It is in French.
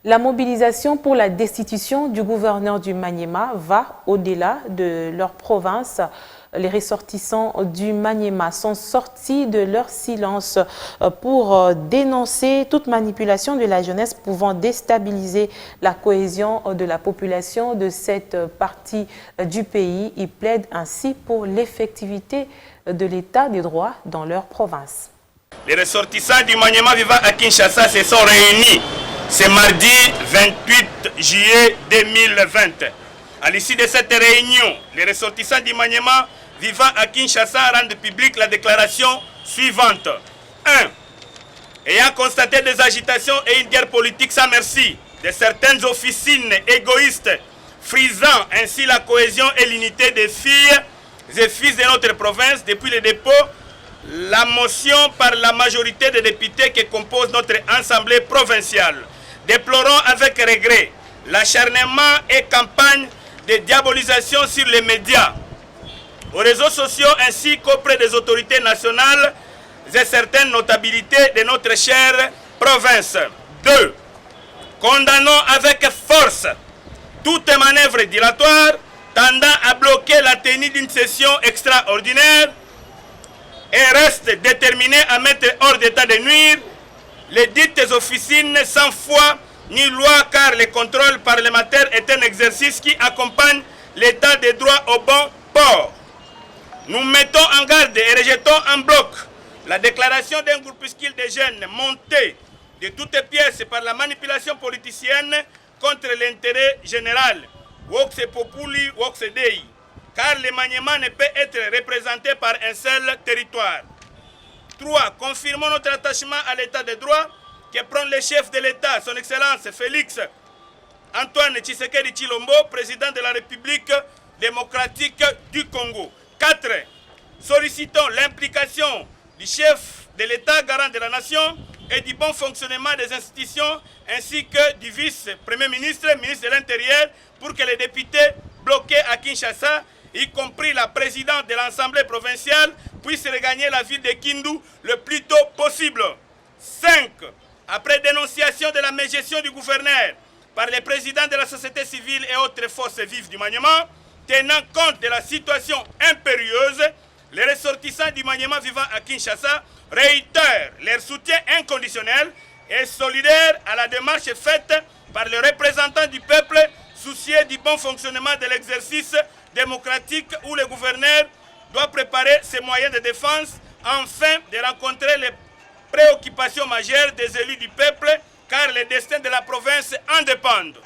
La mobilisation pour la destitution du gouverneur du Maniema va au-delà de leur province. Les ressortissants du Maniema sont sortis de leur silence pour dénoncer toute manipulation de la jeunesse pouvant déstabiliser la cohésion de la population de cette partie du pays. Ils plaident ainsi pour l'effectivité de l'état des droits dans leur province. Les ressortissants du Maniema vivant à Kinshasa se sont réunis ce mardi 28 juillet 2020. À l'issue de cette réunion, les ressortissants du Maniema vivant à Kinshasa rendent publique la déclaration suivante. 1. Ayant constaté des agitations et une guerre politique sans merci de certaines officines égoïstes, frisant ainsi la cohésion et l'unité des filles et fils de notre province depuis le dépôt, la motion par la majorité des députés qui composent notre assemblée provinciale. Déplorons avec regret l'acharnement et campagne de diabolisation sur les médias, aux réseaux sociaux ainsi qu'auprès des autorités nationales et certaines notabilités de notre chère province. 2. Condamnons avec force toute manœuvre dilatoire tendant à bloquer la tenue d'une session extraordinaire et reste déterminé à mettre hors d'état de nuire les dites officines sans foi ni loi, car le contrôle parlementaire est un exercice qui accompagne l'état des droits au bon port. Nous mettons en garde et rejetons en bloc la déclaration d'un groupuscule de jeunes montés de toutes pièces par la manipulation politicienne contre l'intérêt général. Vox populi, vox dei. Car le Maniema ne peut être représenté par un seul territoire. 3. Confirmons notre attachement à l'état de droit que prend le chef de l'État, son Excellence Félix Antoine Tshisekedi Tshilombo, président de la République démocratique du Congo. 4. Sollicitons l'implication du chef de l'État, garant de la nation, et du bon fonctionnement des institutions, ainsi que du vice-premier ministre, ministre de l'Intérieur, pour que les députés bloqués à Kinshasa, y compris la présidente de l'Assemblée provinciale, puissent regagner la ville de Kindu le plus tôt possible. 5. Après dénonciation de la mégestion du gouverneur par les présidents de la société civile et autres forces vives du Maniema, tenant compte de la situation impérieuse, les ressortissants du Maniema vivant à Kinshasa réitèrent leur soutien inconditionnel et solidaire à la démarche faite par les représentants du peuple soucieux du bon fonctionnement de l'exercice démocratique où le gouverneur doit préparer ses moyens de défense afin de rencontrer les préoccupations majeures des élus du peuple, car les destins de la province en dépendent.